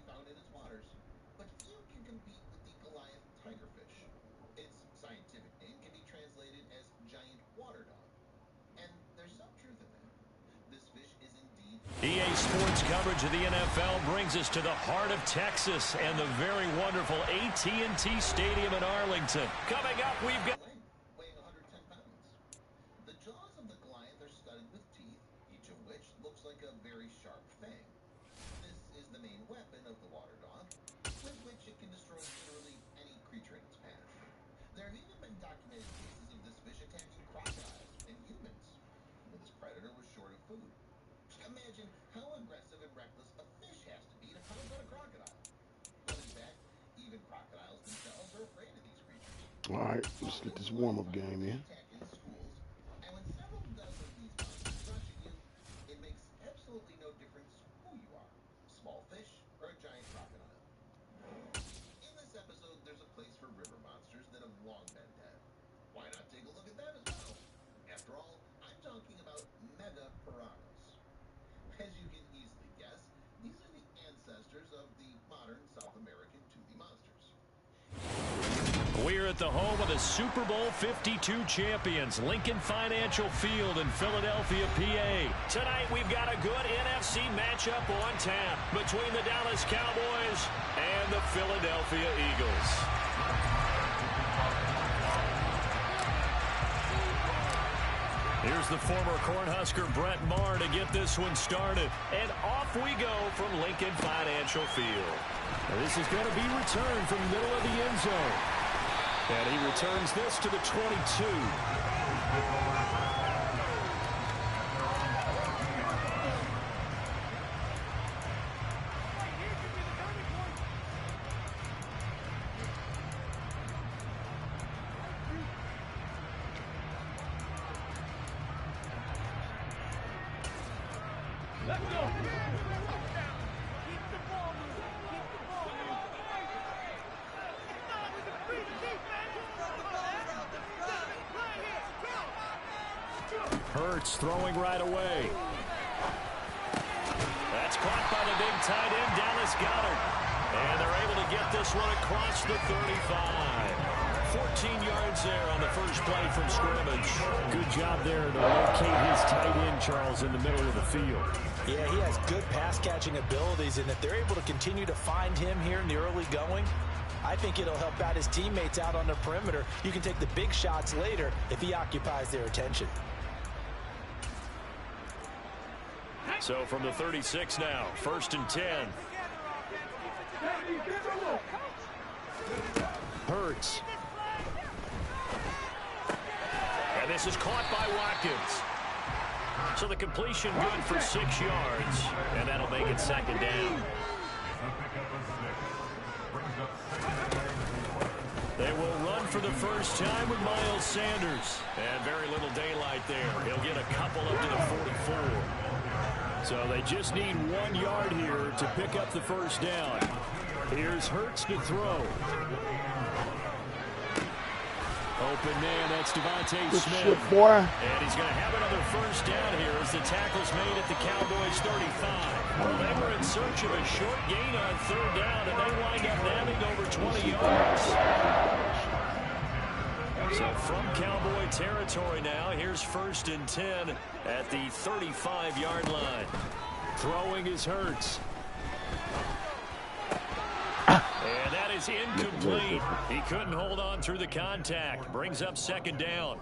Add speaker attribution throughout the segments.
Speaker 1: found in its waters, but few can compete with the Goliath tigerfish. Its scientific name can be translated as giant water dog, and there's some truth in that. This fish is indeed...
Speaker 2: EA Sports coverage of the NFL brings us to the heart of Texas and the very wonderful AT&T Stadium in Arlington. Coming up, we've got...
Speaker 1: weighing 110 pounds. The jaws of the Goliath are studded with teeth, each of which looks like a very sharp fang. This is the main weapon of the water dog, with which it can destroy literally any creature in its path. There have even been documented cases of this fish attacking crocodiles and humans when this predator was short of food. Imagine how aggressive and reckless a fish has to be to pounce on a crocodile. Well, in fact, even crocodiles themselves are afraid of these creatures.
Speaker 3: All right, let's get this warm-up game in.
Speaker 1: In schools, and when several dozen of these monsters rush at you, it makes absolutely no difference who you are, small fish or a giant crocodile. In this episode, there's a place for river monsters that have long been dead. Why not take a look at them as well? After all, I'm talking about mega piranhas. As you can easily guess, these are the ancestors of the modern South American toothy monsters.
Speaker 2: We're at the home of the Super Bowl 52 champions, Lincoln Financial Field in Philadelphia, PA. Tonight, we've got a good NFC matchup on tap between the Dallas Cowboys and the Philadelphia Eagles. Here's the former Cornhusker Brett Maher to get this one started. And off we go from Lincoln Financial Field. Now this is going to be returned from the middle of the end zone. And he returns this to the 22. Hurts throwing right away. That's caught by the big tight end, Dallas Goedert. And they're able to get this one across the 35. 14 yards there on the first play from scrimmage. Good job there to locate his tight end, Charles, in the middle of the field.
Speaker 4: Yeah, he has good pass-catching abilities, and if they're able to continue to find him here in the early going, I think it'll help out his teammates out on the perimeter. You can take the big shots later if he occupies their attention.
Speaker 2: So from the 36 now, 1st and 10. Hurts. And this is caught by Watkins. So the completion good for 6 yards, and that'll make it 2nd down. They will run for the first time with Miles Sanders. And very little daylight there. He'll get a couple up to the 44. So they just need 1 yard here to pick up the first down. Here's Hurts to throw. Open man, that's Devontae Smith.
Speaker 3: Shit, boy.
Speaker 2: And he's going to have another first down here as the tackle's made at the Cowboys 35. Well, they were in search of a short gain on 3rd down, and they wind up nabbing over 20 yards. So from Cowboy territory now, here's 1st and 10 at the 35-yard line. Throwing is Hurts. And that is incomplete. He couldn't hold on through the contact. Brings up 2nd down.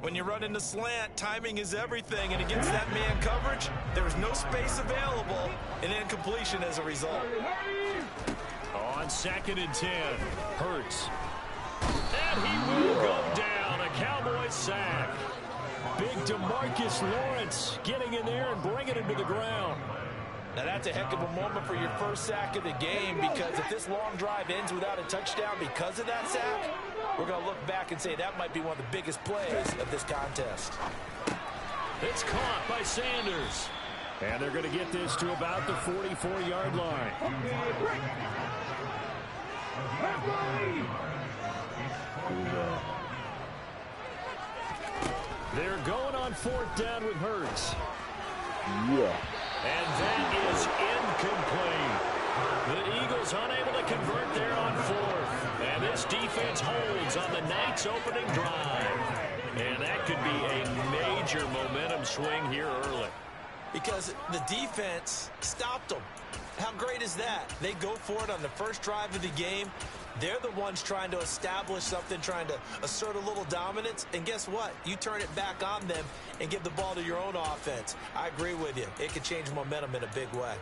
Speaker 4: When you run in the slant, timing is everything, and against that man coverage, there's no space available, and incompletion as a result.
Speaker 2: On 2nd and 10, Hurts. And he will go down. A Cowboys sack. Big DeMarcus Lawrence getting in there and bringing him to the ground.
Speaker 4: Now that's a heck of a moment for your first sack of the game, because if this long drive ends without a touchdown because of that sack, we're going to look back and say that might be one of the biggest plays of this contest.
Speaker 2: It's caught by Sanders. And they're going to get this to about the 44-yard line. They're going on 4th down with Hurts.
Speaker 3: Yeah.
Speaker 2: And that is incomplete. The Eagles unable to convert there on fourth. And this defense holds on the Knights' opening drive. And that could be a major momentum swing here early.
Speaker 4: Because the defense stopped them. How great is that? They go for it on the first drive of the game. They're the ones trying to establish something, trying to assert a little dominance. And guess what? You turn it back on them and give the ball to your own offense. I agree with you. It could change momentum in a big way.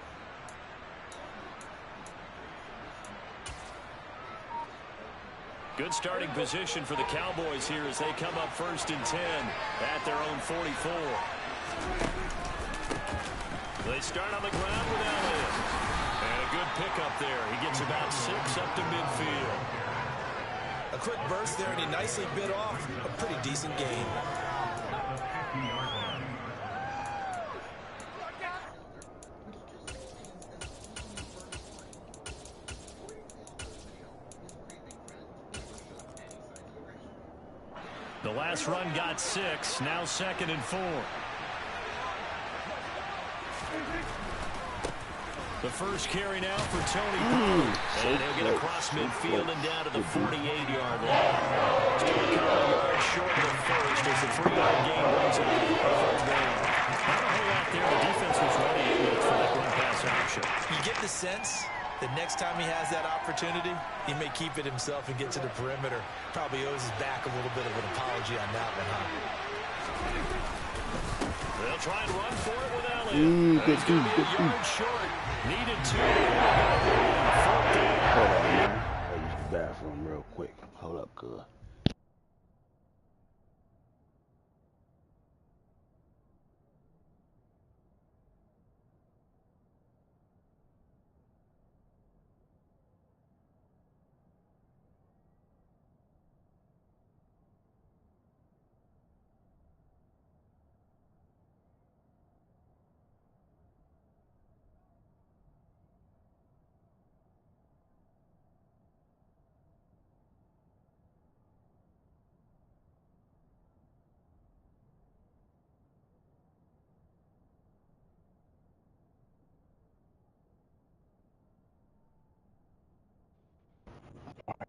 Speaker 2: Good starting position for the Cowboys here as they come up 1st and 10 at their own 44. They start on the ground with Elliott. And a good pickup there. He gets about 6 up to midfield.
Speaker 4: A quick burst there, and he nicely bit off a pretty decent gain.
Speaker 2: The last run got 6. Now 2nd and 4. The first carry now for Tony Pollard. And he'll get across midfield and down to the 48-yard line. Still a couple yards short of the first as the 3-yard gain brings up the third down. Not a whole lot there. The defense was ready for that run-pass option.
Speaker 4: You get the sense that next time he has that opportunity, he may keep it himself and get to the perimeter. Probably owes his back a little bit of an apology on that one, huh?
Speaker 2: They'll try and run for it with Elliott. He's going to be a yard short. Needed 2.
Speaker 3: Hold on, man. I'll use the bathroom real quick. Hold up, good.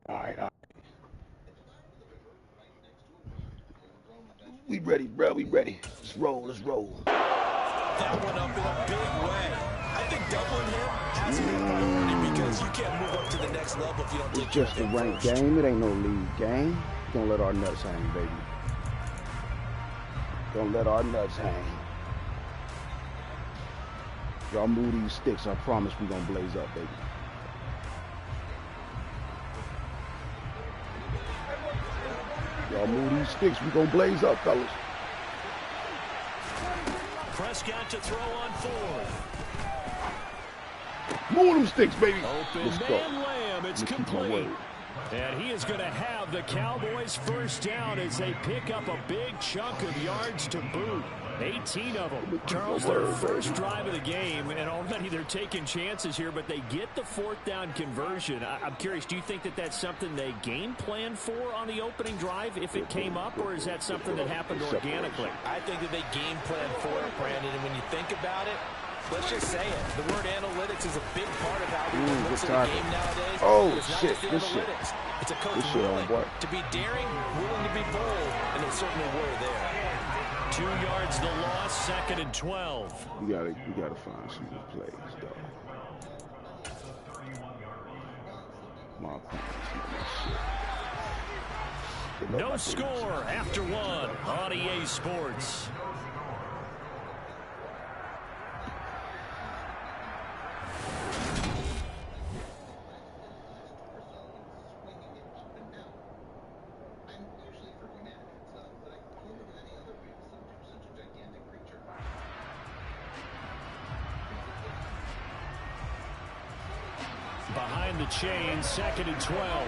Speaker 3: All right. We ready, bro. We ready. Let's roll.
Speaker 4: That one up in a big way. I think doubling him has to be a priority because you can't move up to the next level if you don't take
Speaker 3: It's just a ranked game. It ain't no league game. Don't let our nuts hang, baby. Don't let our nuts hang. Y'all move these sticks. I promise we gonna blaze up, baby. Y'all move these sticks. We gonna blaze up, fellas.
Speaker 2: Prescott to throw on 4th.
Speaker 3: Move them sticks, baby.
Speaker 2: Open
Speaker 3: Let's go.
Speaker 2: man Lamb. It's complete. And he is going to have the Cowboys first down as they pick up a big chunk of yards to boot. 18 of them. Charles, their first drive of the game, and already they're taking chances here, but they get the 4th down conversion. I'm curious, do you think that that's something they game plan for on the opening drive if it came up, or is that something that happened organically?
Speaker 4: I think that they game plan for it, Brandon, and when you think about it, let's just say it. The word analytics is a big part of how we look at the game nowadays.
Speaker 3: Oh,
Speaker 4: it's not
Speaker 3: shit.
Speaker 4: just the
Speaker 3: Good
Speaker 4: analytics.
Speaker 3: shit.
Speaker 4: It's a coach
Speaker 3: Good shit,
Speaker 4: willing
Speaker 3: boy.
Speaker 4: to be daring, willing to be bold, and they certainly were there.
Speaker 2: 2 yards the loss, 2nd and 12.
Speaker 3: We gotta find some new plays, though. My shit.
Speaker 2: No score after 1 on EA Sports. Behind the chain, 2nd and 12.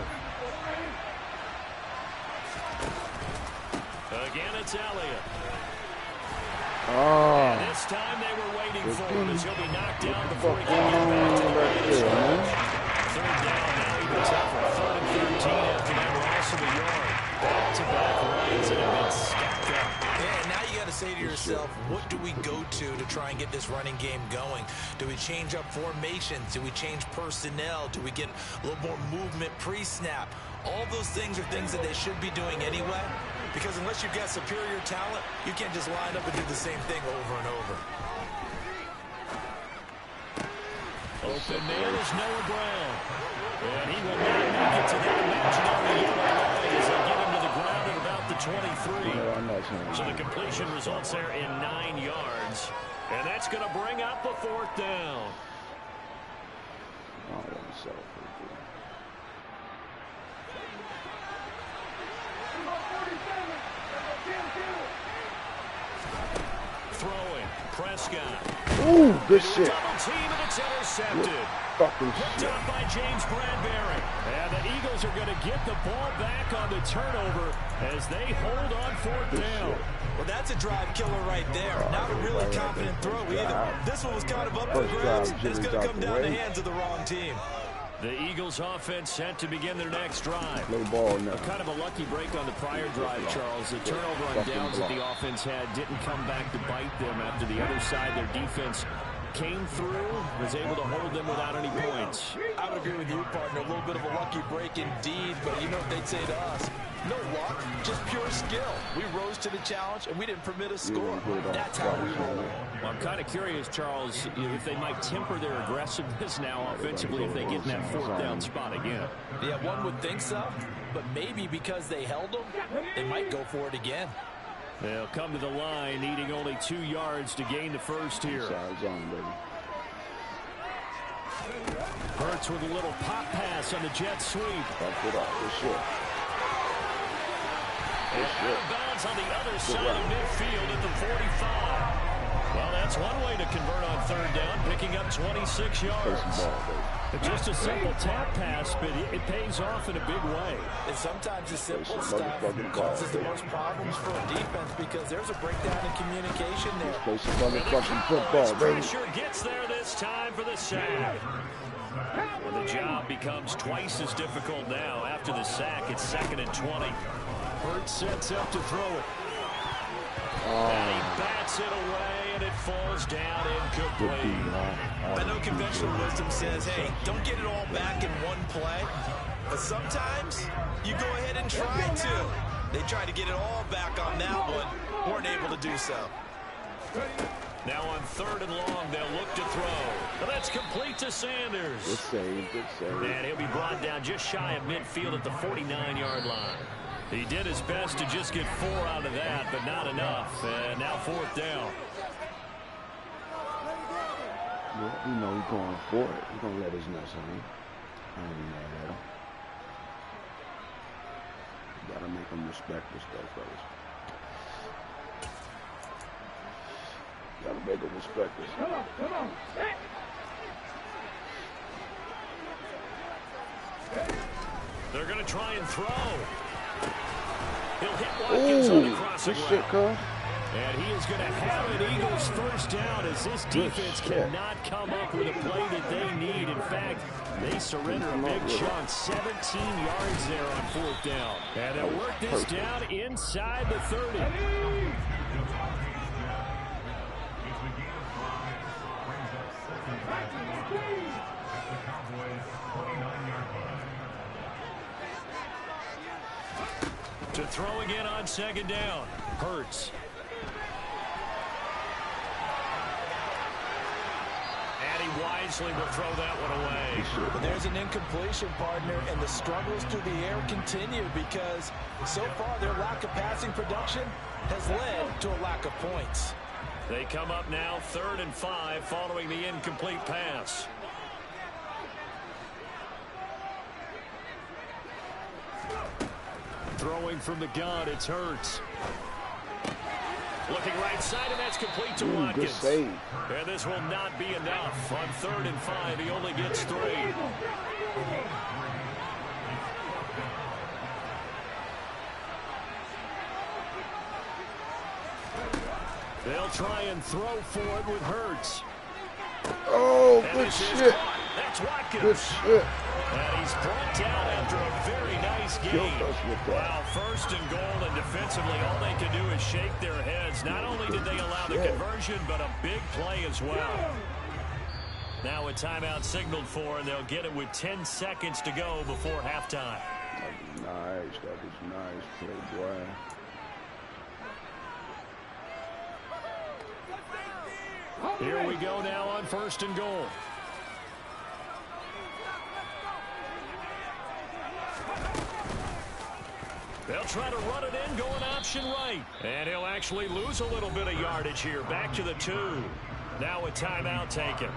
Speaker 2: Again, it's Elliott.
Speaker 3: Oh.
Speaker 2: And this time they were waiting for him as he'll be knocked down before he
Speaker 3: What's
Speaker 2: can get back to the
Speaker 3: right there, man?
Speaker 2: 3rd down, now he gets out for 3rd and 13 after that loss of a yard. Back-to-back runs that have been stacked up.
Speaker 4: Yeah, now you got to say to yourself, what do we go to try and get this running game going? Do we change up formations? Do we change personnel? Do we get a little more movement pre-snap? All those things are things that they should be doing anyway, because unless you've got superior talent, you can't just line up and do the same thing over and over.
Speaker 2: Open man is Noah Brown. And he will not make it to that imaginary yellow line as they get him to the ground at about the 23. So the completion results there in 9 yards. And that's going to bring up a 4th down. Throwing, Prescott.
Speaker 3: Ooh, good shit.
Speaker 2: Double team and it's intercepted. Picked up by James Bradbury. And the Eagles are going to get the ball back on the turnover as they hold on 4th down.
Speaker 4: Well, that's a drive killer right there. Not a really confident throw either. This one was kind of up for grabs. It's going to come down the hands of the wrong team.
Speaker 2: The Eagles offense set to begin their next drive.
Speaker 3: Play ball now.
Speaker 2: Kind of a lucky break on the prior drive, Charles. The turnover on downs that the offense had didn't come back to bite them after the other side. Their defense came through, was able to hold them without any points.
Speaker 4: I would agree with you, partner. A little bit of a lucky break indeed, but you know what they'd say to us? No luck, just pure skill. We rose to the challenge, and we didn't permit a score. That's how we roll.
Speaker 2: Well, I'm kind of curious, Charles, if they might temper their aggressiveness now offensively if they get in that 4th down spot again.
Speaker 4: Yeah, one would think so, but maybe because they held them, they might go for it again.
Speaker 2: They'll come to the line, needing only 2 yards to gain the first here. Hurts with a little pop pass on the jet sweep. And out of bounds on the other side of midfield at the 45. Well, that's one way to convert on 3rd down, picking up 26 yards. Just a simple tap pass, but it pays off in a big way.
Speaker 4: And sometimes the simple stuff causes the most problems for a defense because there's a breakdown in communication there.
Speaker 3: Play some motherfucking football, baby.
Speaker 2: Pressure gets there this time for the sack. Well, the job becomes twice as difficult now. After the sack, it's 2nd and 20. Hurts sets up to throw it. And he bats it away, and it falls down incomplete.
Speaker 4: I know conventional wisdom says, hey, don't get it all back in one play. But sometimes you go ahead and try to. They tried to get it all back on that one. Weren't able to do so.
Speaker 2: Now on 3rd and long, they'll look to throw. And that's complete to Sanders.
Speaker 3: Good save, good save.
Speaker 2: And he'll be brought down just shy of midfield at the 49-yard line. He did his best to just get 4 out of that, but not enough. And now 4th down.
Speaker 3: Yeah, you know he's going for it. He's going to let his nuts hang. I ain't mad at him. You got to make him respect this stuff, fellas. You got to make him respect this. Come on, come on.
Speaker 2: They're going to try and throw. He'll hit Watkins on the crossing route. And he is going to have an Eagles 1st down as this defense cannot come up with a play that they need. In fact, they surrender a big chunk, 17 yards there on 4th down. And they'll work this down inside the 30. To throw again on 2nd down. Hurts. And he wisely will throw that one away.
Speaker 4: But there's an incompletion, partner, and the struggles through the air continue because so far their lack of passing production has led to a lack of points.
Speaker 2: They come up now 3rd and 5 following the incomplete pass. Throwing from the gun, it's Hurts. Looking right side, and that's complete to Watkins.
Speaker 3: Good save.
Speaker 2: And this will not be enough. On 3rd and 5, he only gets 3. They'll try and throw for it with Hurts.
Speaker 3: Oh, good shit.
Speaker 2: That's Watkins.
Speaker 3: Good shit.
Speaker 2: And he's brought down after a very nice game. Wow, first and goal, and defensively, all they can do is shake their heads. Not only did they allow the conversion, but a big play as well. Now a timeout signaled for, and they'll get it with 10 seconds to go before halftime.
Speaker 3: That was nice. That was nice play, boy.
Speaker 2: Here we go now on first and goal. They'll try to run it in, going option right. And he'll actually lose a little bit of yardage here. Back to the 2. Now a timeout taken.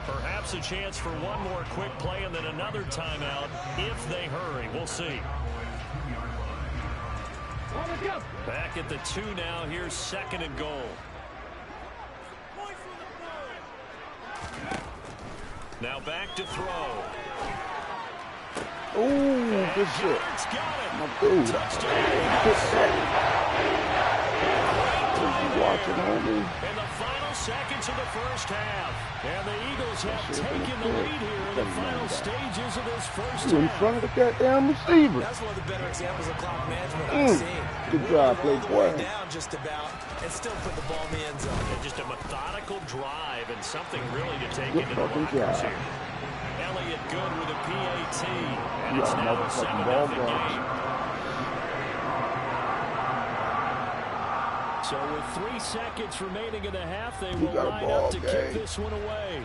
Speaker 2: Perhaps a chance for one more quick play and then another timeout if they hurry. We'll see. Back at the 2 now. Here's second and goal. Now back to throw.
Speaker 3: Ooh, good shit. My dude. Good shit. You watching, homie?
Speaker 2: In the final seconds of the first half. And the Eagles have taken the lead here in the final stages of this first half.
Speaker 3: In front of the goddamn receiver.
Speaker 4: That's one of the better examples of clock management I've seen.
Speaker 3: Good job, play boy.
Speaker 4: Down just about and still put the ball in the end zone.
Speaker 2: And just a methodical drive and something really to take into the lockers here. Elliott good with a PAT. And it's now a 7-0 game. So with 3 seconds remaining in the half, they will line up to kick this one away.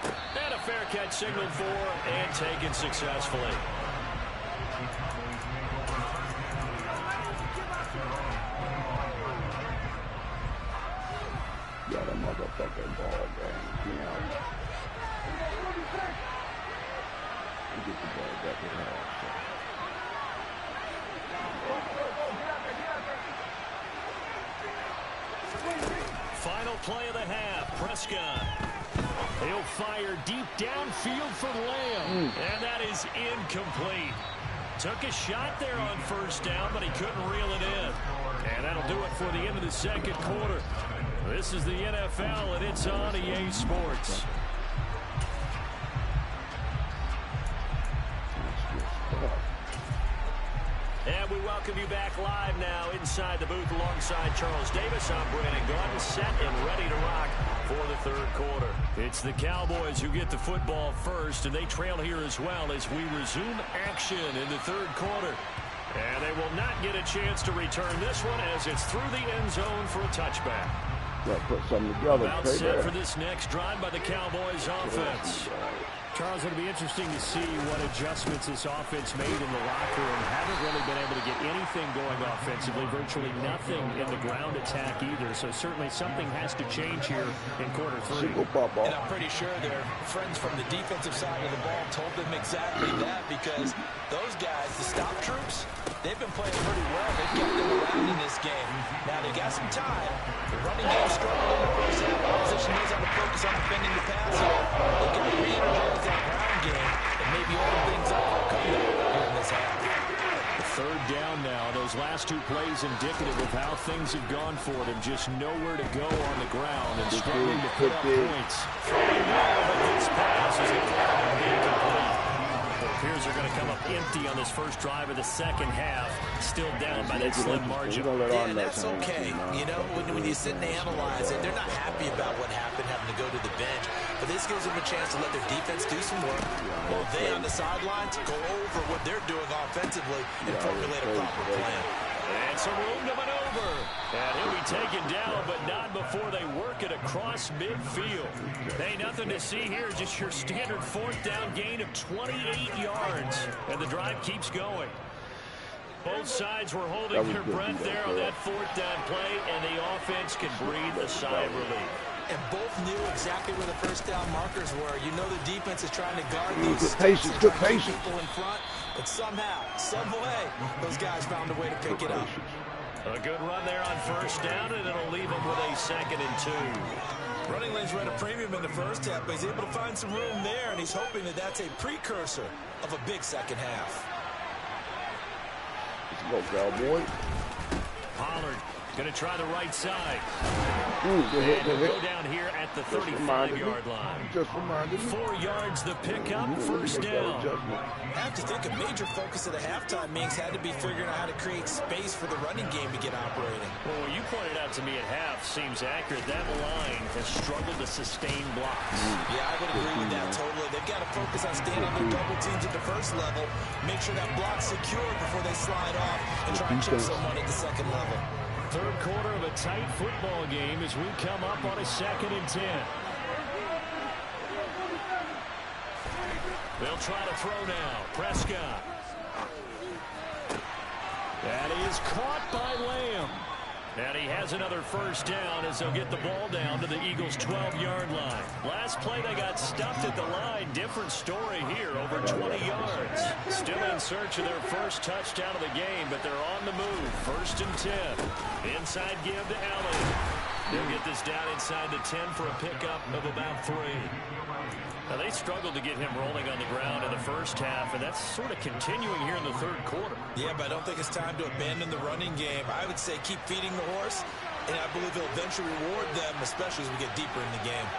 Speaker 2: And a fair catch signaled for and taken successfully.
Speaker 3: Got a motherfucking ball game. Yeah. Get the ball back in half.
Speaker 2: Final play of the half. Prescott. He'll fire deep downfield for Lamb. And that is incomplete. Took a shot there on first down, but he couldn't reel it in. And that'll do it for the end of the second quarter. This is the NFL, and it's on EA Sports. And we welcome you back live now inside the booth alongside Charles Davis. I'm Brandon Gordon, set and ready to rock for the third quarter. It's the Cowboys who get the football first, and they trail here as well as we resume action in the third quarter. And they will not get a chance to return this one as it's through the end zone for a touchback.
Speaker 3: Got to put something together.
Speaker 2: About set for this next drive by the Cowboys offense.
Speaker 5: Charles, it'll be interesting to see what adjustments this offense made in the locker room. Haven't really been able to get anything going offensively, virtually nothing in the ground attack either. So certainly something has to change here in quarter 3.
Speaker 4: And I'm pretty sure their friends from the defensive side of the ball told them exactly that, because those guys, the stop troops, they've been playing pretty well. They've kept them around in this game. Now they got some time. The running game struggled in the first half. The opposition knows how to focus on defending the pass here. They got to re-energize that ground game and maybe open things up for a comeback here in this half.
Speaker 2: The third down now. Those last 2 plays indicative of how things have gone for them. Just nowhere to go on the ground and struggling to put up points. Throwing well, but this pass is incomplete. It appears they're going to come up empty on this first drive of the second half. Still down by that slim margin.
Speaker 4: Yeah, and that's okay. You know, when you sit and analyze it, they're not happy about what happened, having to go to the bench. But this gives them a chance to let their defense do some work, while they on the sidelines go over what they're doing offensively and formulate a proper plan.
Speaker 2: And some room to maneuver. And he'll be taken down, but not before they work it across midfield. Hey, nothing to see here. Just your standard fourth down gain of 28 yards. And the drive keeps going. Both sides were holding their breath there on that fourth down play, and the offense can breathe a sigh of relief.
Speaker 4: And both knew exactly where the first down markers were. You know the defense is trying to guard these
Speaker 3: good patience.
Speaker 4: people in front, but somehow, some way, those guys found a way to pick it up.
Speaker 2: A good run there on first down, and it'll leave them with a 2nd and 2.
Speaker 4: Running lanes were at a premium in the first half, but he's able to find some room there, and he's hoping that that's a precursor of a big second half.
Speaker 3: Let's go, Cowboy.
Speaker 2: Pollard Going to try the right side.
Speaker 3: Good hit, good
Speaker 2: He'll
Speaker 3: hit.
Speaker 2: go down here at the
Speaker 3: Just reminded me.
Speaker 2: 35-yard line.
Speaker 3: Just reminded me.
Speaker 2: 4 yards the pickup, first down.
Speaker 4: I have to think a major focus of the halftime meetings had to be figuring out how to create space for the running game to get operating.
Speaker 2: Well, what you pointed out to me at half seems accurate. That line has struggled to sustain blocks.
Speaker 4: Yeah, I would agree with that totally. They've got to focus on staying on their double teams at the first level, make sure that block's secured before they slide off, and try and chip someone at the second level.
Speaker 2: Third quarter of a tight football game as we come up on a 2nd and 10. They'll try to throw now. Prescott. That is caught by Lamb. And he has another first down as they'll get the ball down to the Eagles' 12-yard line. Last play, they got stuffed at the line. Different story here, over 20 yards. Still in search of their first touchdown of the game, but they're on the move. 1st and 10. Inside give to Elliott. They'll get this down inside the 10 for a pickup of about 3. Now, they struggled to get him rolling on the ground in the first half, and that's sort of continuing here in the third quarter.
Speaker 4: Yeah, but I don't think it's time to abandon the running game. I would say keep feeding the horse, and I believe it'll eventually reward them, especially as we get deeper in the game.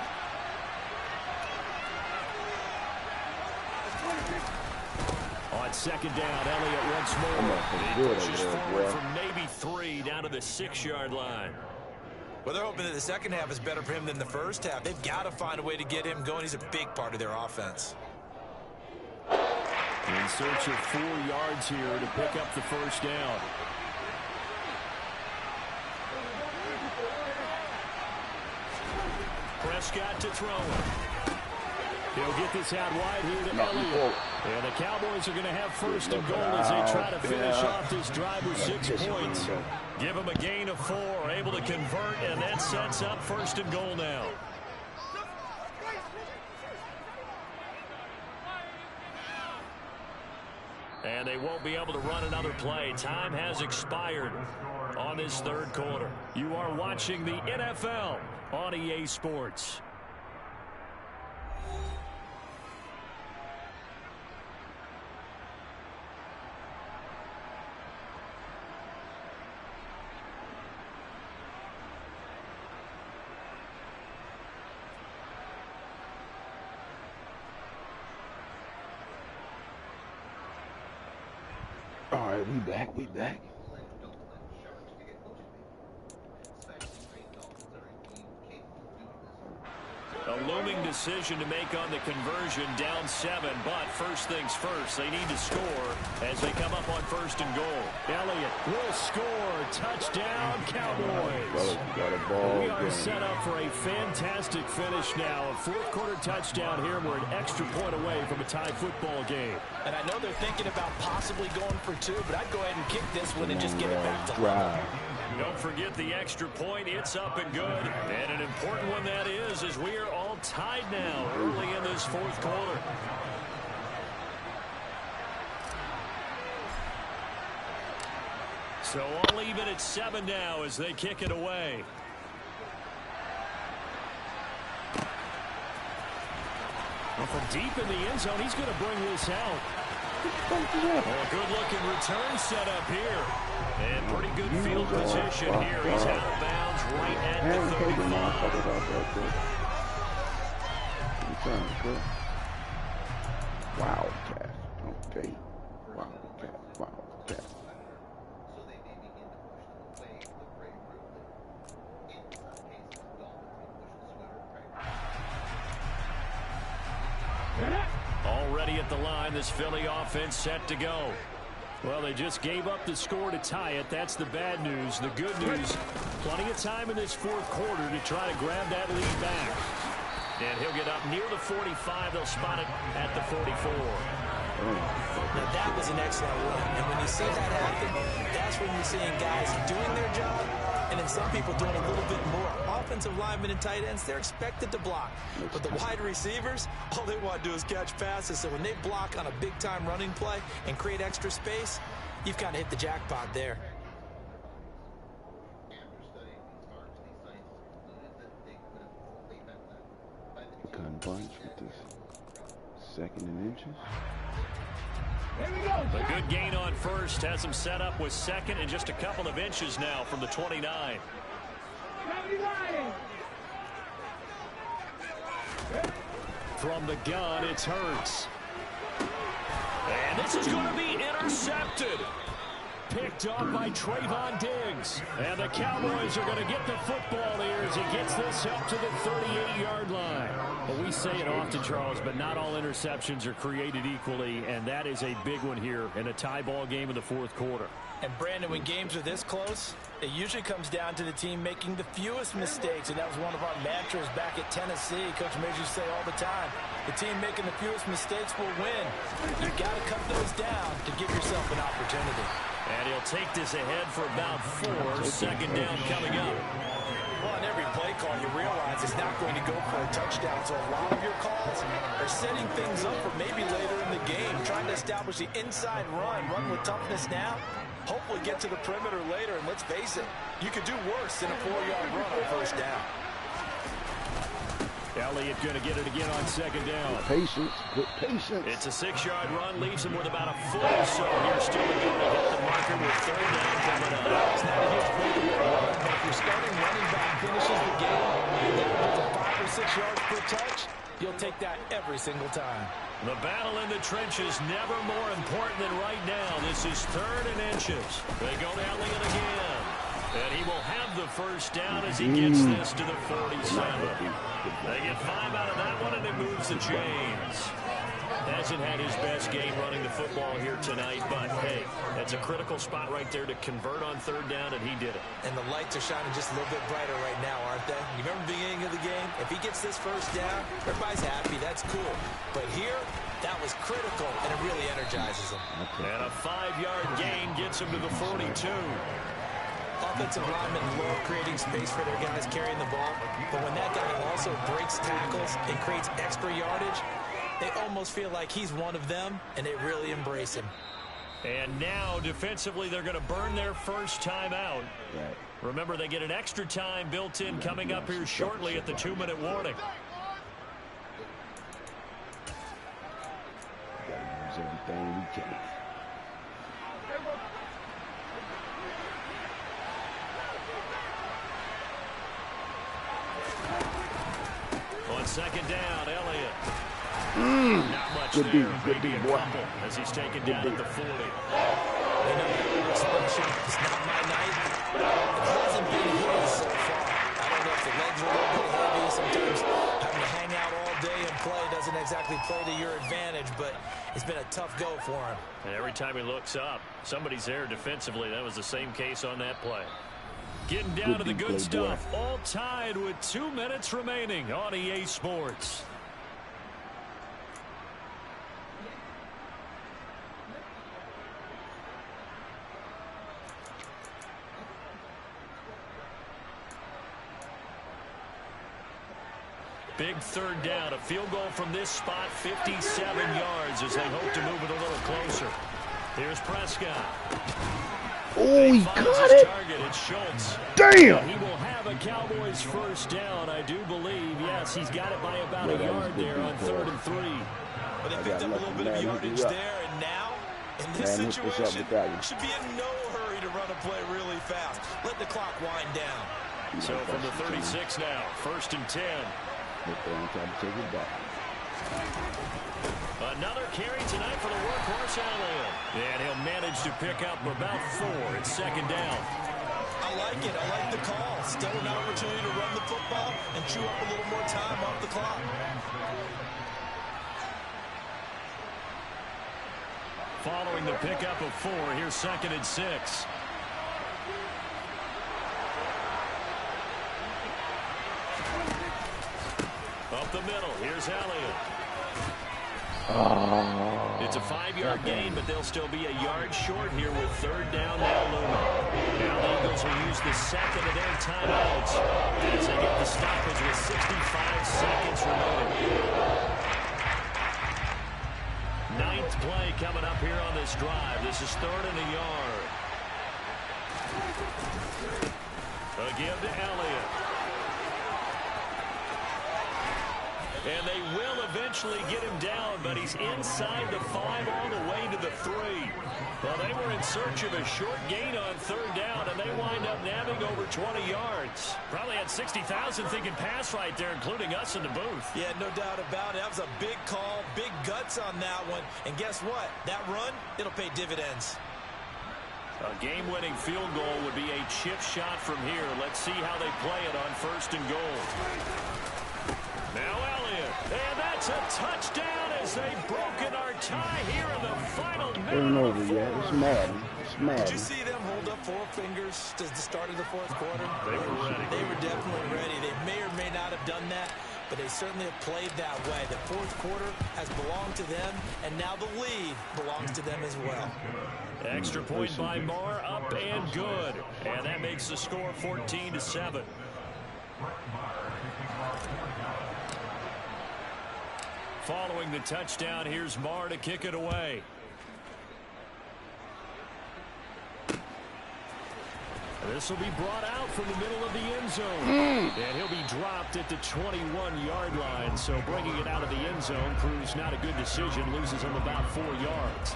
Speaker 2: On 2nd down, Elliott once more. He pushes forward from maybe 3 down to the 6-yard line.
Speaker 4: Well, they're hoping that the second half is better for him than the first half. They've got to find a way to get him going. He's a big part of their offense.
Speaker 2: In search of 4 yards here to pick up the first down. Prescott to throw it. He'll get this out wide here to Elliott. And the Cowboys are going to have 1st and goal as they try to finish off this drive with 6 points. Give them a gain of 4, able to convert, and that sets up 1st and goal now. And they won't be able to run another play. Time has expired on this third quarter. You are watching the NFL on EA Sports.
Speaker 3: All right, we back.
Speaker 2: A looming decision to make on the conversion, down 7, but first things first, they need to score as they come up on 1st and goal. Elliott will score. Touchdown, Cowboys. We are set up for a fantastic finish now. A 4th quarter touchdown here. We're an extra point away from a tie football game.
Speaker 4: And I know they're thinking about possibly going for 2, but I'd go ahead and kick this one and just get it back to level.
Speaker 2: Don't forget the extra point. It's up and good. And an important one that is, as we are all tied now early in this 4th quarter. So all even at 7 now as they kick it away. Well, from deep in the end zone, he's going to bring this out. A good-looking return set up here. And pretty good field position here. He's out of bounds right at the 35.
Speaker 3: Wildcat. Okay. Wildcat.
Speaker 1: So they may begin to push them away from the prey rudely. In some cases, dolphins may push the swimmer right.
Speaker 2: Already at the line, this Philly offense set to go. Well, they just gave up the score to tie it. That's the bad news. The good news, plenty of time in this 4th quarter to try to grab that lead back. And he'll get up near the 45. They'll spot it at the 44.
Speaker 4: Now, that was an excellent run. And when you see that happen, that's when you're seeing guys doing their job and then some people doing a little bit more. Offensive linemen and tight ends, they're expected to block. But the wide receivers, all they want to do is catch passes. So when they block on a big-time running play and create extra space, you've kind of hit the jackpot there.
Speaker 3: Gun bunch with this 2nd and inches.
Speaker 2: A good gain on first has him set up with second and just a couple of inches now from the 29. From the gun, it's Hurts. And this is going to be intercepted. Picked off by Trayvon Diggs. And the Cowboys are going to get the football here as he gets this up to the 38-yard line. Well, we say it often, Charles, but not all interceptions are created equally, and that is a big one here in a tie ball game in the fourth quarter.
Speaker 4: And, Brandon, when games are this close, it usually comes down to the team making the fewest mistakes, and that was one of our mantras back at Tennessee. Coach Major used to say all the time, the team making the fewest mistakes will win. You've got to cut those down to give yourself an opportunity.
Speaker 2: And he'll take this ahead for about 4. Second down coming up.
Speaker 4: Well, on every play call, you realize it's not going to go for a touchdown, so a lot of your calls are setting things up for maybe later in the game, trying to establish the inside run with toughness now, hopefully get to the perimeter later, and let's face it, you could do worse than a 4-yard run on first down.
Speaker 2: Elliott going to get it again on second down.
Speaker 3: Patience, good patience.
Speaker 2: It's a 6-yard run, leaves him with about a foot or so here. Still to go to hit the marker with third down coming up.
Speaker 4: It's not a huge play to run, but if your starting running back finishes the game and averages 5 or 6 yards per touch, you'll take that every single time.
Speaker 2: The battle in the trenches never more important than right now. This is third and inches. They go to Elliott again. And he will have the first down as he gets this to the 47. They get 5 out of that one, and it moves the chains. Hasn't had his best game running the football here tonight, but, hey, that's a critical spot right there to convert on third down, and he did it.
Speaker 4: And the lights are shining just a little bit brighter right now, aren't they? You remember the beginning of the game? If he gets this first down, everybody's happy. That's cool. But here, that was critical, and it really energizes him.
Speaker 2: And a 5-yard gain gets him to the 42.
Speaker 4: Offensive linemen love creating space for their guys carrying the ball, but when that guy also breaks tackles and creates extra yardage, they almost feel like he's one of them, and they really embrace him.
Speaker 2: And now, defensively, they're going to burn their first time out.
Speaker 3: Right.
Speaker 2: Remember, they get an extra time built in coming up here shortly at the 2-minute warning.
Speaker 3: We gotta use everything we can.
Speaker 2: On second down, Elliott. Not much
Speaker 3: Good
Speaker 2: there.
Speaker 3: D, good D,
Speaker 2: Maybe a
Speaker 3: boy.
Speaker 2: couple as he's taken down at the 40.
Speaker 4: You know the expression, it's not my night. It hasn't been his so far. I don't know if the legs are a little bit heavy. Sometimes having to hang out all day and play doesn't exactly play to your advantage, but it's been a tough go for him.
Speaker 2: And every time he looks up, somebody's there defensively. That was the same case on that play. Getting down to the good stuff. All tied with 2 minutes remaining on EA Sports. Big third down. A field goal from this spot, 57 yards as they hope to move it a little closer. Here's Prescott.
Speaker 3: Oh, he got it.
Speaker 2: Target. It's Schultz.
Speaker 3: Damn.
Speaker 2: He will have a Cowboys first down, I do believe. Yes, he's got it by about a yard there on 3rd and 3.
Speaker 4: But they picked up a little bit of yardage there, and now, in this situation, should be in no hurry to run a play really fast. Let the clock wind down.
Speaker 2: So from the 36 now, 1st and 10.
Speaker 3: I'm trying to take it back.
Speaker 2: Another carry tonight for the workhorse Elliott. And he'll manage to pick up about 4. It's second down.
Speaker 4: I like it. I like the call. Still an opportunity to run the football and chew up a little more time off the clock.
Speaker 2: Following the pickup of 4, here's 2nd and 6. Up the middle, here's Elliott. It's a 5-yard gain, but they'll still be a yard short here with 3rd down now looming. Now the Eagles will use the second of their timeouts as they get the stoppage with 65 seconds remaining. 9th play coming up here on this drive. This is 3rd and a yard. A give to Elliott. And they will eventually get him down, but he's inside the 5 all the way to the 3. Well, they were in search of a short gain on 3rd down, and they wind up nabbing over 20 yards. Probably had 60,000 thinking pass right there, including us in the booth.
Speaker 4: Yeah, no doubt about it. That was a big call, big guts on that one. And guess what? That run, it'll pay dividends.
Speaker 2: A game-winning field goal would be a chip shot from here. Let's see how they play it on 1st and goal. Now Elliott, and that's a touchdown as they've broken our tie here in the final minute.
Speaker 3: Ain't over yet. It's mad. It's mad.
Speaker 4: Did you see them hold up 4 fingers to the start of the 4th quarter?
Speaker 2: They were ready.
Speaker 4: They were definitely ready. They may or may not have done that, but they certainly have played that way. The 4th quarter has belonged to them, and now the lead belongs to them as well.
Speaker 2: Extra point by Marr, up and good. And that makes the score 14-7. Following the touchdown, here's Marr to kick it away. This will be brought out from the middle of the end zone. And he'll be dropped at the 21-yard line. So bringing it out of the end zone proves not a good decision. Loses him about 4 yards.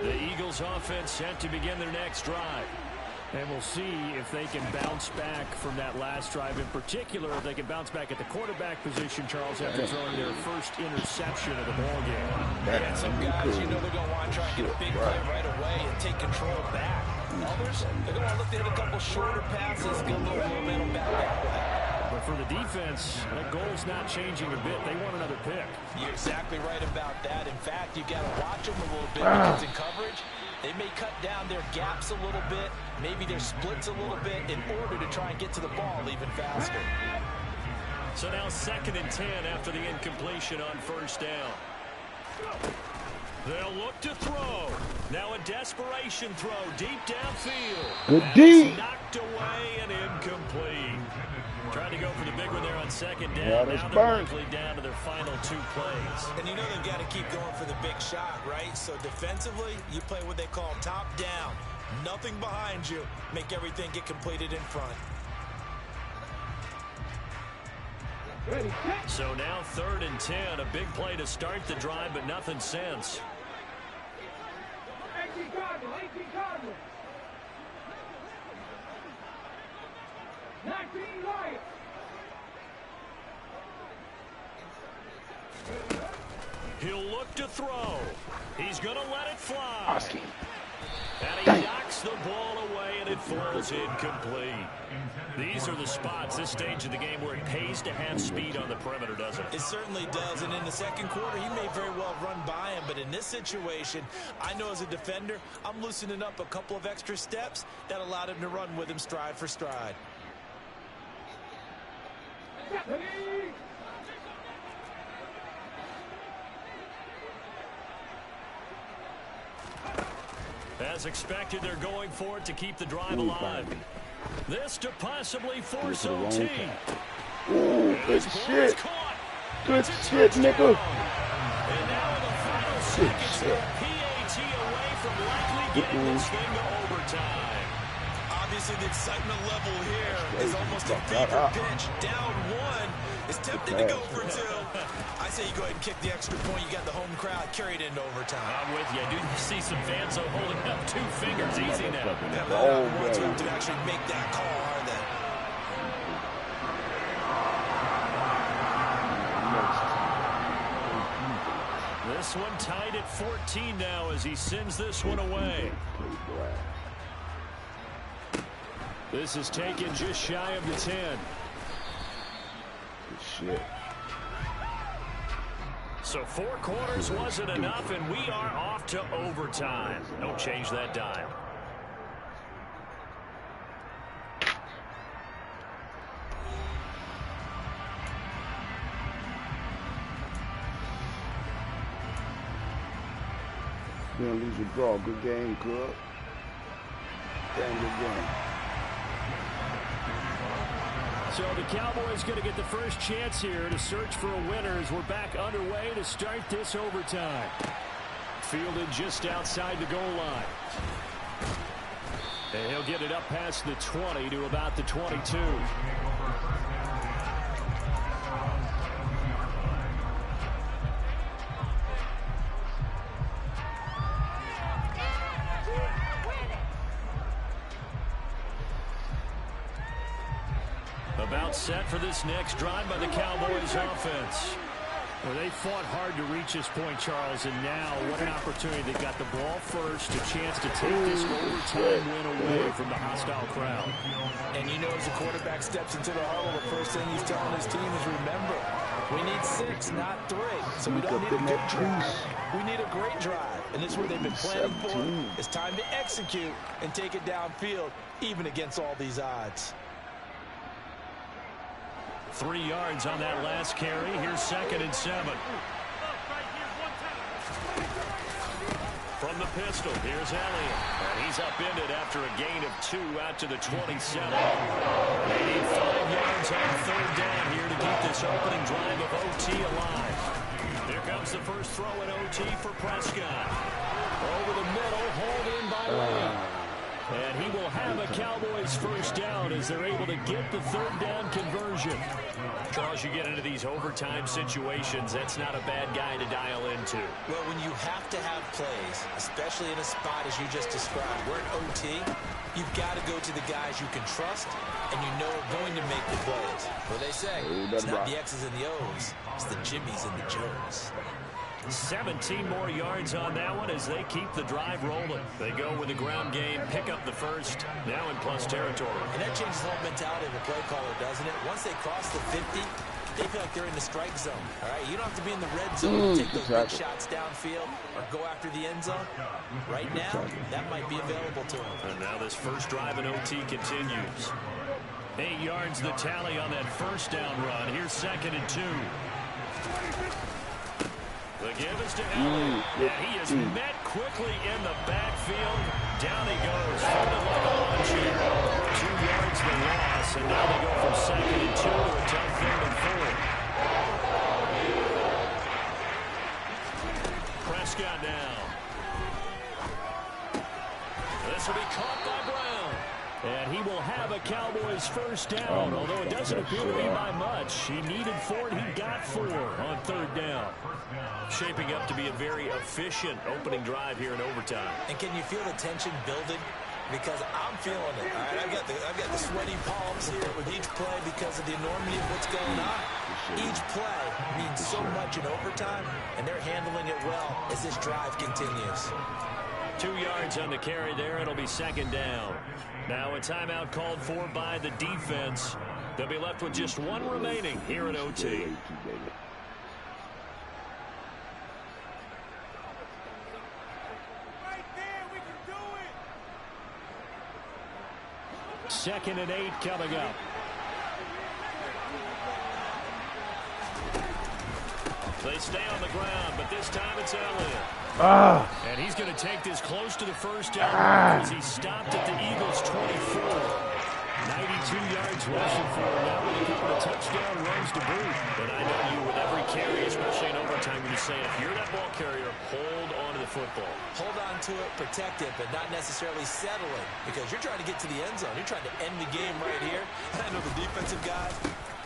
Speaker 2: The Eagles offense set to begin their next drive.
Speaker 5: And we'll see if they can bounce back from that last drive. In particular, if they can bounce back at the quarterback position, Charles, after throwing their first interception of the ballgame.
Speaker 4: And some guys, you know, they're going to want to try and get a big play right away and take control back. Others, they're going to look to hit a couple shorter passes, get a little momentum back that way.
Speaker 5: But for the defense, that goal's not changing a bit. They want another pick.
Speaker 4: You're exactly right about that. In fact, you got to watch them a little bit because in coverage, they may cut down their gaps a little bit, maybe their splits a little bit in order to try and get to the ball even faster.
Speaker 2: So now 2nd and 10 after the incompletion on 1st down. They'll look to throw. Now a desperation throw deep downfield.
Speaker 3: Good D.
Speaker 2: Knocked away and incomplete. Trying to go for the big one there on 2nd down.
Speaker 3: Yeah,
Speaker 2: now they're likely down to their final 2 plays.
Speaker 4: And you know they've got to keep going for the big shot, right? So defensively, you play what they call top down. Nothing behind you. Make everything get completed in front.
Speaker 2: So now 3rd and 10. A big play to start the drive, but nothing since. He'll look to throw. He's going to let it fly. And he knocks the ball away, and it falls incomplete. These are the spots, this stage of the game, where it pays to have speed on the perimeter, doesn't it?
Speaker 4: It certainly does, and in the 2nd quarter, he may very well run by him, but in this situation, I know as a defender, I'm loosening up a couple of extra steps that allowed him to run with him stride for stride.
Speaker 2: As expected, they're going for it to keep the drive alive. This to possibly force OT.
Speaker 3: Ooh, good shit. Good shit, nigga.
Speaker 2: And now in the final seconds, they're PAT away from likely getting this thing to overtime.
Speaker 4: Obviously, the excitement level here is almost a fever pitch. Down 1 is tempted to go for 2. I say you go ahead and kick the extra point. You got the home crowd carried into overtime.
Speaker 2: I'm with you. I do see some fans holding up 2 fingers. Easy now.
Speaker 4: Yeah, but want to actually make that call, are they?
Speaker 2: This one tied at 14 now as he sends this one away. This is taken just shy of the 10.
Speaker 3: Good shit.
Speaker 2: So 4 quarters wasn't enough, and we are off to overtime. Don't change that dial.
Speaker 3: You're gonna lose your draw. Good game, good. Damn good game.
Speaker 5: So the Cowboys going to get the first chance here to search for a winner as we're back underway to start this overtime. Fielded just outside the goal line. And he'll get it up past the 20 to about the 22. About set for this next drive by the Cowboys offense. Well, they fought hard to reach this point, Charles, and now what an opportunity. They got the ball first, a chance to take this overtime win away from the hostile crowd.
Speaker 4: And you know, as the quarterback steps into the huddle, the first thing he's telling his team is, remember, we need 6, not 3. So we don't need a good drive. We need a great drive. And this is what they've been planning for. It's time to execute and take it downfield, even against all these odds.
Speaker 2: 3 yards on that last carry. Here's 2nd and 7. From the pistol, here's Elliott. And he's upended after a gain of 2 out to the 27. They need 5 yards on 3rd down here to keep this opening drive of OT alive. Here comes the first throw in OT for Prescott. Over the middle, hauled in by Lee. And he will have a Cowboys first down as they're able to get the 3rd down conversion. Charles, you get into these overtime situations, that's not a bad guy to dial into.
Speaker 4: Well, when you have to have plays, especially in a spot as you just described, we're in OT, you've got to go to the guys you can trust and you know are going to make the plays. What they say, it's not the X's and the O's, it's the Jimmys and the Joes.
Speaker 2: 17 more yards on that one as they keep the drive rolling. They go with the ground game, pick up the first, now in plus territory.
Speaker 4: And that changes the whole mentality of the play caller, doesn't it? Once they cross the 50, they feel like they're in the strike zone. All right, you don't have to be in the red zone to take those big shots downfield or go after the end zone. Right now, that might be available to them.
Speaker 2: And now this first drive in OT continues. 8 yards the tally on that first down run. Here's 2nd and 2. The give is to Elliott. And he is met quickly in the backfield. Down he goes, folded like a lawn chair. 2 yards the loss, and now they go from 2nd and 2 to a tough 3rd and 4. Prescott now. This will be caught by Brown. And he will have a Cowboys first down, although it doesn't appear to be by much. He needed 4, and he got 4 on 3rd down. Shaping up to be a very efficient opening drive here in overtime.
Speaker 4: And can you feel the tension building? Because I'm feeling it. All right, I've got the sweaty palms here with each play because of the enormity of what's going on. Each play means so much in overtime, and they're handling it well as this drive continues.
Speaker 2: 2 yards on the carry there. It'll be 2nd down. Now a timeout called for by the defense. They'll be left with just 1 remaining here in OT. 2nd and 8 coming up. They stay on the ground, but this time it's Elliott. And he's going to take this close to the first down as he stopped at the Eagles' 24. 92 yards rushing for him now with a couple of touchdown runs to boot. But I know you, with every carry, especially in overtime, you're saying if you're that ball carrier, hold on to the football.
Speaker 4: Hold on to it, protect it, but not necessarily settle it, because you're trying to get to the end zone. You're trying to end the game right here. And I know the defensive guys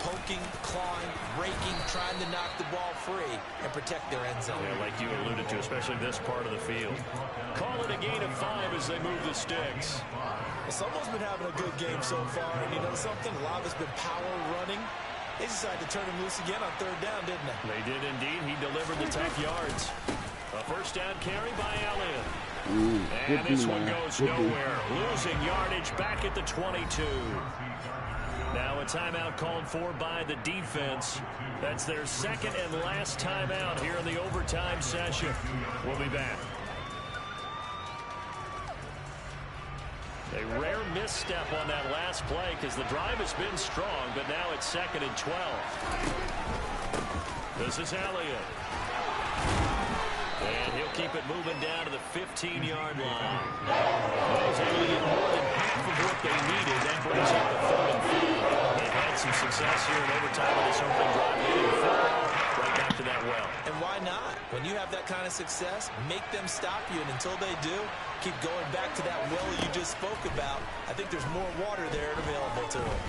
Speaker 4: poking, clawing, raking, trying to knock the ball free and protect their end zone.
Speaker 2: Yeah, like you alluded to, especially this part of the field. Call it a gain of 5 as they move the sticks.
Speaker 4: Someone's been having a good game so far, and you know something? A lot of it's been power running. They decided to turn him loose again on 3rd down, didn't they?
Speaker 2: They did indeed. He delivered the tough yards. A first down carry by Elliott. And this one goes nowhere. Losing yardage back at the 22. Now a timeout called for by the defense. That's their 2nd and last timeout here in the overtime session. We'll be back. A rare misstep on that last play because the drive has been strong, but now it's 2nd and 12. This is Elliott. And he'll keep keep it moving down to the 15-yard line. They was able to get more than half of what they needed. That brings up the 3rd and 4. They've had some success here in overtime on this opening drive. Leading the football right back to that well.
Speaker 4: And why not? When you have that kind of success, make them stop you. And until they do, keep going back to that well you just spoke about. I think there's more water there available to them.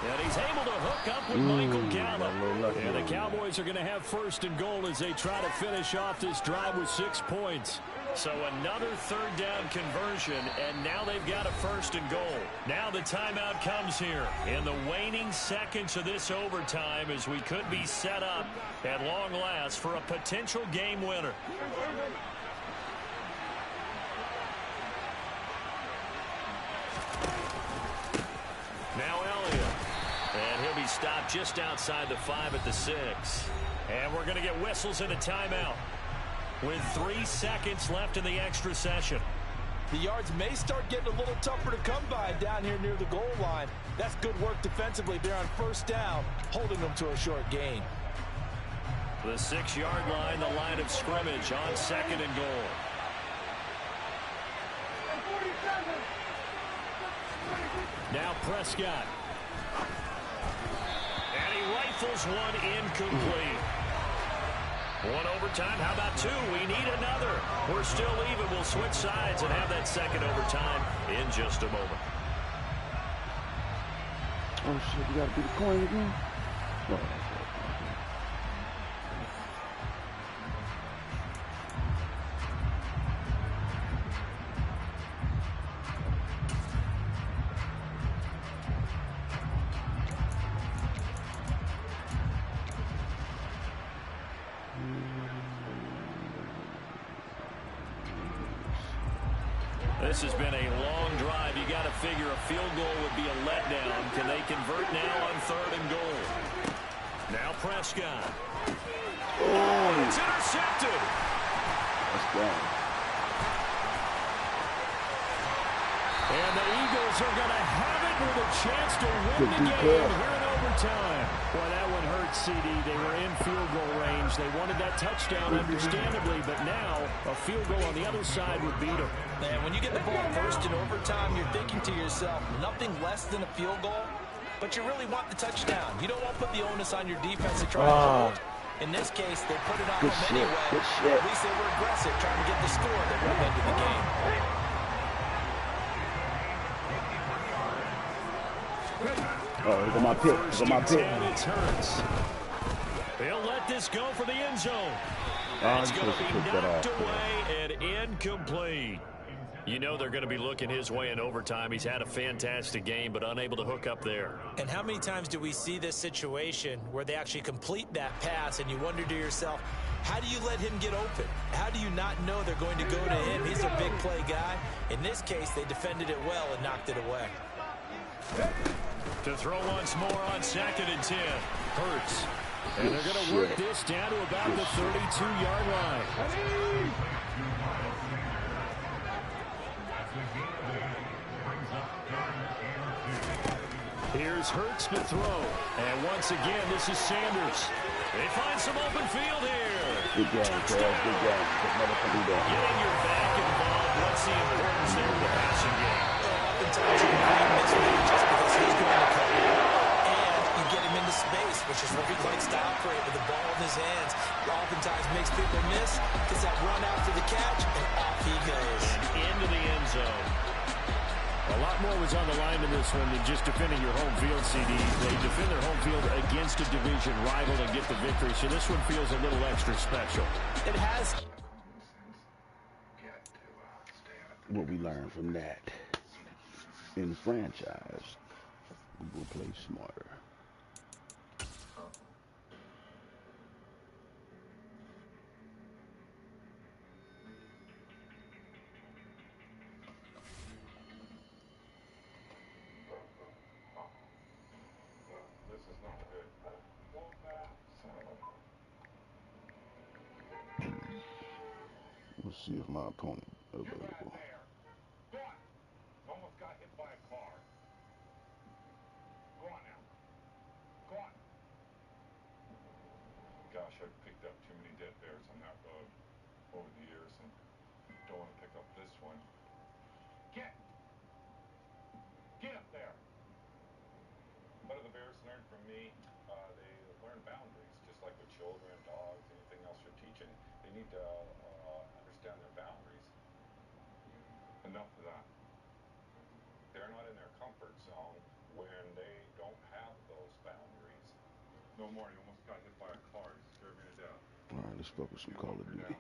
Speaker 2: And he's able to hook up with Michael Gallup. And the Cowboys are going to have 1st and goal as they try to finish off this drive with 6 points. So another 3rd down conversion, and now they've got a 1st and goal. Now the timeout comes here in the waning seconds of this overtime as we could be set up at long last for a potential game winner. Now Elliott. And he'll be stopped just outside the 5 at the 6. And we're going to get whistles and a timeout with 3 seconds left in the extra session.
Speaker 4: The yards may start getting a little tougher to come by down here near the goal line. That's good work defensively there on 1st down, holding them to a short gain.
Speaker 2: The 6-yard line, the line of scrimmage on 2nd and goal. Now Prescott. And he rifles one incomplete. 1 overtime. How about 2? We need another. We're still even. We'll switch sides and have that 2nd overtime in just a moment.
Speaker 3: Oh, shit. You got to do the coin again? Oh.
Speaker 2: This has been a long drive. You got to figure a field goal would be a letdown. Can they convert now on 3rd and goal? Now Prescott. Oh, it's intercepted.
Speaker 3: That's bad.
Speaker 2: And the Eagles are going to have it with a chance to win the game here in overtime.
Speaker 5: Boy, that one hurt, CD. They were in field goal range. They wanted that touchdown, understandably, but now a field goal on the other side would beat them.
Speaker 4: Man, when you get the ball first in overtime, you're thinking to yourself, nothing less than a field goal, but you really want the touchdown. You don't want to put the onus on your defense to try to hold. In this case, they put it on them anyway. At least they were aggressive, trying to get the score that would have ended the game.
Speaker 3: Oh, look at my pick. Look at my pick.
Speaker 2: It's Hurts. They'll let this go for the end zone. It's going to be knocked away and incomplete. You know they're going to be looking his way in overtime. He's had a fantastic game, but unable to hook up there.
Speaker 4: And how many times do we see this situation where they actually complete that pass and you wonder to yourself, how do you let him get open? How do you not know they're going to go to him? He's a big play guy. In this case, they defended it well and knocked it away.
Speaker 2: To throw once more on 2nd and 10. Hurts. And they're going to work this down to about the 32-yard line. Here's Hurts to throw. And once again, this is Sanders. They find some open field here.
Speaker 3: Good game, Charles. Good game.
Speaker 2: Getting your back involved. What's the importance there of the passing game?
Speaker 4: Oftentimes you can misread just because he's going to come in, and you get him into space, which is where he likes to operate with the ball in his hands. Oftentimes makes people miss, gets that run after the catch, and off he goes.
Speaker 2: And into the end zone.
Speaker 5: A lot more was on the line in this one than just defending your home field, CD. They defend their home field against a division rival and get the victory, so this one feels a little extra special.
Speaker 4: It has.
Speaker 3: What we learned from that in the franchise, we will play smarter. Let's see if my opponent is available.
Speaker 6: Almost got hit by a car. Go on now. Go on. Gosh, I picked up too many dead bears on that road. this one. Get up there. What do the Bears learn from me? They learn boundaries, just like with children, dogs, anything else you're teaching. They need to understand their boundaries. Enough of that. They're not in their comfort zone when they don't have those boundaries. No more. You almost got hit by a car. You're scared me to death.
Speaker 3: All right, let's focus on Call of Duty.